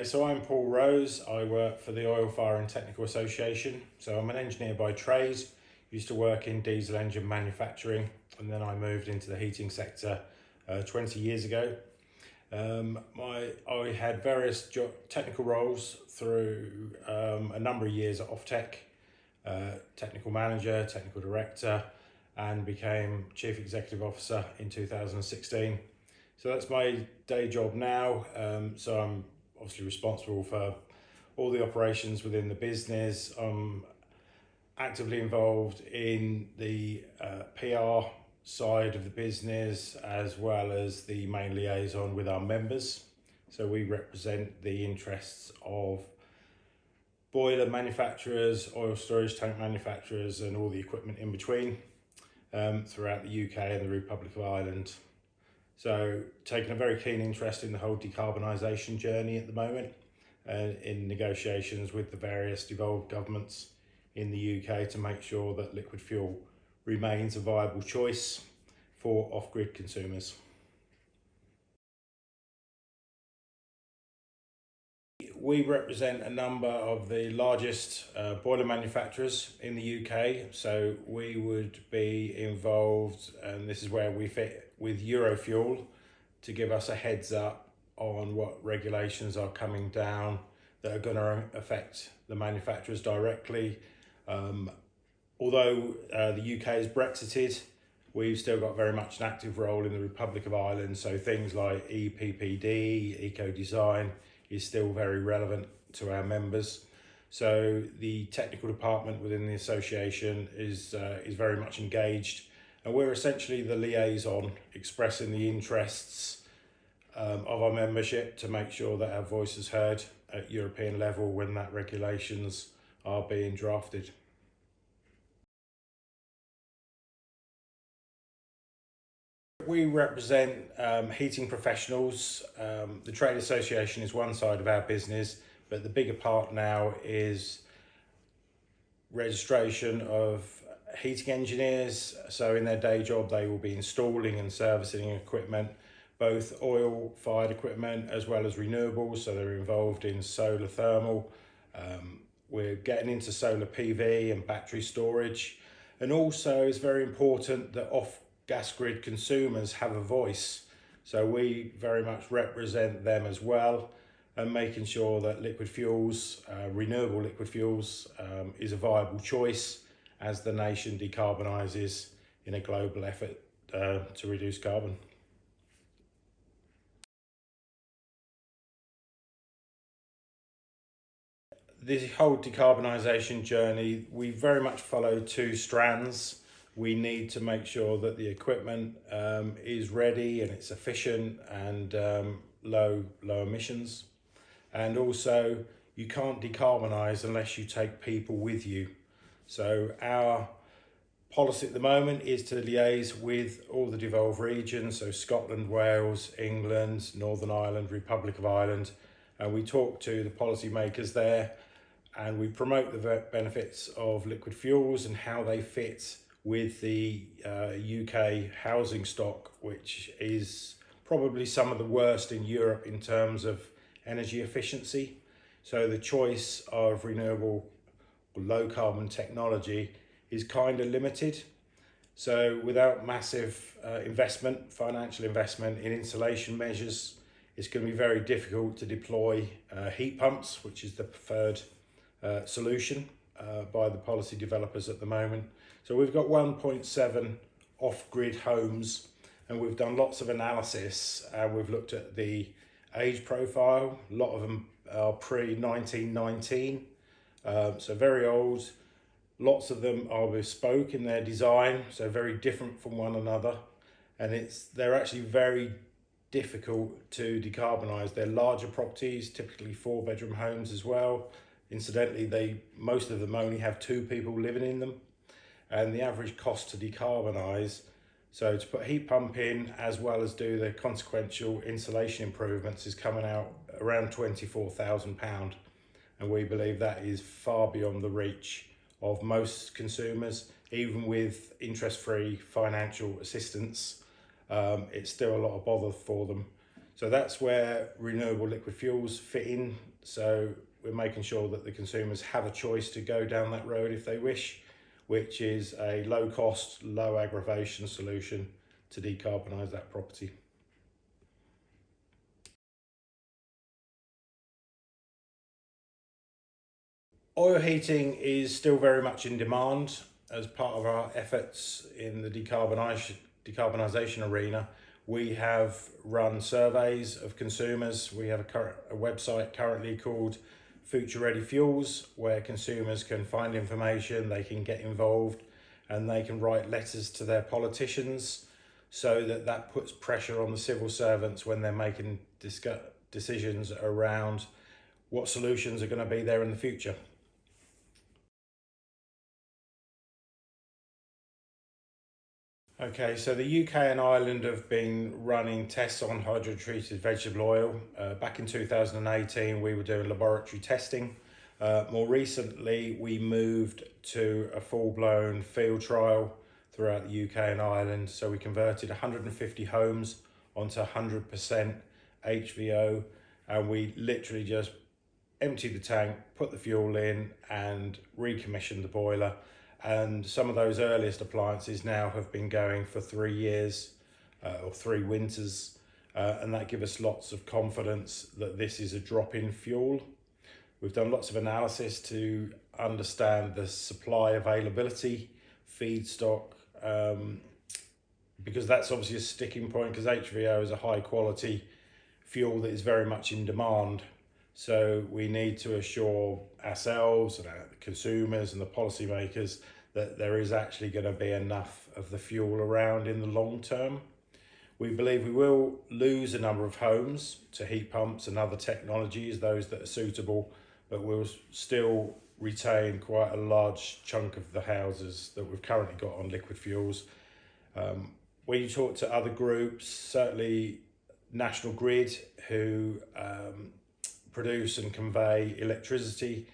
so I'm Paul Rose. I work for the Oil, Fire and Technical Association. So I'm an engineer by trade, used to work in diesel engine manufacturing, and then I moved into the heating sector 20 years ago. I had various technical roles through a number of years at Offtech, technical manager, technical director, and became Chief Executive Officer in 2016. So that's my day job now. So I'm obviously responsible for all the operations within the business. I'm actively involved in the PR side of the business, as well as the main liaison with our members. So we represent the interests of boiler manufacturers, oil storage tank manufacturers, and all the equipment in between throughout the UK and the Republic of Ireland. So taking a very keen interest in the whole decarbonisation journey at the moment, in negotiations with the various devolved governments in the UK to make sure that liquid fuel remains a viable choice for off-grid consumers. We represent a number of the largest boiler manufacturers in the UK, so we would be involved, and this is where we fit with Eurofuel, to give us a heads up on what regulations are coming down that are going to affect the manufacturers directly. Although the UK is Brexited, we've still got very much an active role in the Republic of Ireland, so things like EPPD, eco-design, is still very relevant to our members. So the technical department within the association is very much engaged, and we're essentially the liaison expressing the interests of our membership to make sure that our voice is heard at European level when that regulations are being drafted. We represent heating professionals. The trade association is one side of our business, but the bigger part now is registration of heating engineers. So in their day job, they will be installing and servicing equipment, both oil-fired equipment as well as renewables. So they're involved in solar thermal. We're getting into solar PV and battery storage. And also it's very important that gas grid consumers have a voice. So we very much represent them as well, and making sure that liquid fuels, renewable liquid fuels, is a viable choice as the nation decarbonises in a global effort to reduce carbon. The whole decarbonisation journey, we very much follow two strands. We need to make sure that the equipment is ready and it's efficient and low emissions. And also, you can't decarbonise unless you take people with you. So our policy at the moment is to liaise with all the devolved regions, so Scotland, Wales, England, Northern Ireland, Republic of Ireland, and we talk to the policymakers there, and we promote the benefits of liquid fuels and how they fit with the UK housing stock, which is probably some of the worst in Europe in terms of energy efficiency. So the choice of renewable or low carbon technology is kind of limited. So without massive financial investment in insulation measures, it's going to be very difficult to deploy heat pumps, which is the preferred solution by the policy developers at the moment. So we've got 1.7 off-grid homes, and we've done lots of analysis. We've looked at the age profile. A lot of them are pre-1919, so very old. Lots of them are bespoke in their design, so very different from one another, and they're actually very difficult to decarbonise. They're larger properties, typically 4-bedroom homes as well. Incidentally, most of them only have 2 people living in them, and the average cost to decarbonise, so to put a heat pump in as well as do the consequential insulation improvements, is coming out around £24,000, and we believe that is far beyond the reach of most consumers. Even with interest-free financial assistance, it's still a lot of bother for them. So that's where renewable liquid fuels fit in So we're making sure that the consumers have a choice to go down that road if they wish, which is a low cost, low aggravation solution to decarbonise that property. Oil heating is still very much in demand as part of our efforts in the decarbonisation arena. We have run surveys of consumers. We have a website currently called Future Ready Fuels, where consumers can find information, they can get involved, and they can write letters to their politicians, so that puts pressure on the civil servants when they're making decisions around what solutions are going to be there in the future. Okay, so the UK and Ireland have been running tests on hydrotreated vegetable oil. Back in 2018, we were doing laboratory testing. More recently, we moved to a full-blown field trial throughout the UK and Ireland. So we converted 150 homes onto 100% HVO, and we literally just emptied the tank, put the fuel in, and recommissioned the boiler. And some of those earliest appliances now have been going for 3 years or 3 winters, and that gives us lots of confidence that this is a drop-in fuel. We've done lots of analysis to understand the supply availability, feedstock, because that's obviously a sticking point, because HVO is a high quality fuel that is very much in demand. So we need to assure ourselves and our consumers and the policymakers that there is actually going to be enough of the fuel around in the long term. We believe we will lose a number of homes to heat pumps and other technologies, those that are suitable, but we'll still retain quite a large chunk of the houses that we've currently got on liquid fuels. When you talk to other groups, certainly National Grid, who produce and convey electricity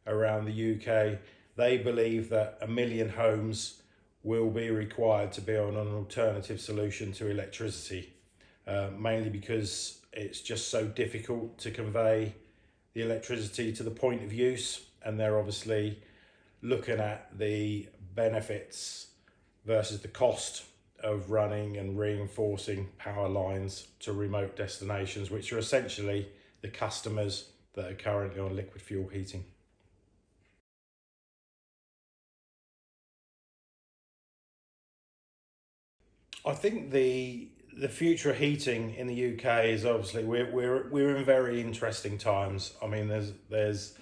around the UK, they believe that 1 million homes will be required to be on an alternative solution to electricity, mainly because it's just so difficult to convey the electricity to the point of use, and they're obviously looking at the benefits versus the cost of running and reinforcing power lines to remote destinations, which are essentially the customers that are currently on liquid fuel heating. I think the future of heating in the UK is obviously we're in very interesting times. I mean, there's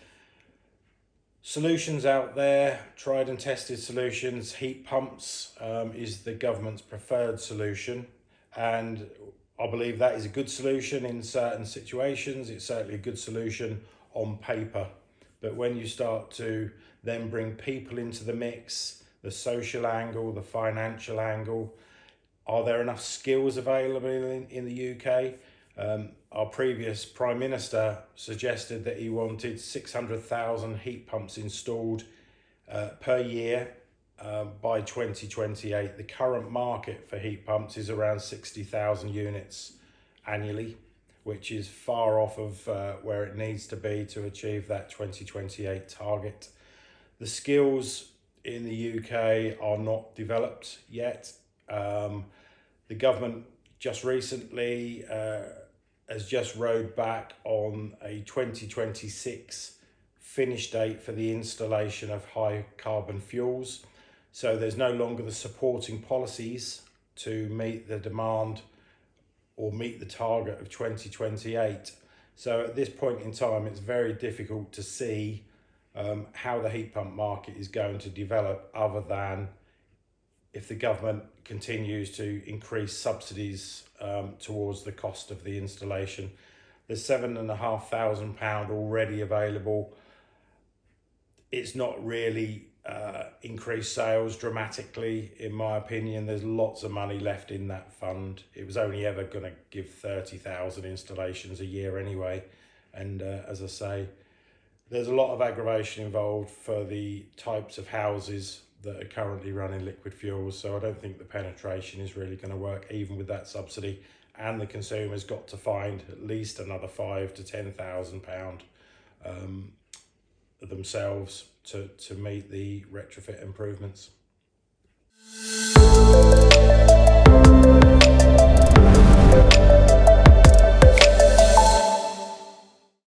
solutions out there, tried and tested solutions. Heat pumps is the government's preferred solution, and I believe that is a good solution in certain situations. It's certainly a good solution on paper. But when you start to then bring people into the mix, the social angle, the financial angle, are there enough skills available in the UK? Our previous Prime Minister suggested that he wanted 600,000 heat pumps installed per year by 2028. The current market for heat pumps is around 60,000 units annually, which is far off of where it needs to be to achieve that 2028 target. The skills in the UK are not developed yet. The government just recently has just rode back on a 2026 finish date for the installation of high carbon fuels. So there's no longer the supporting policies to meet the demand or meet the target of 2028. So at this point in time, it's very difficult to see how the heat pump market is going to develop, other than if the government continues to increase subsidies towards the cost of the installation. There's £7,500 already available. It's not really increased sales dramatically, in my opinion. There's lots of money left in that fund. It was only ever going to give 30,000 installations a year anyway. And as I say, there's a lot of aggravation involved for the types of houses that are currently running liquid fuels. So I don't think the penetration is really going to work, even with that subsidy. And the consumer's got to find at least another £5,000 to £10,000 themselves to meet the retrofit improvements.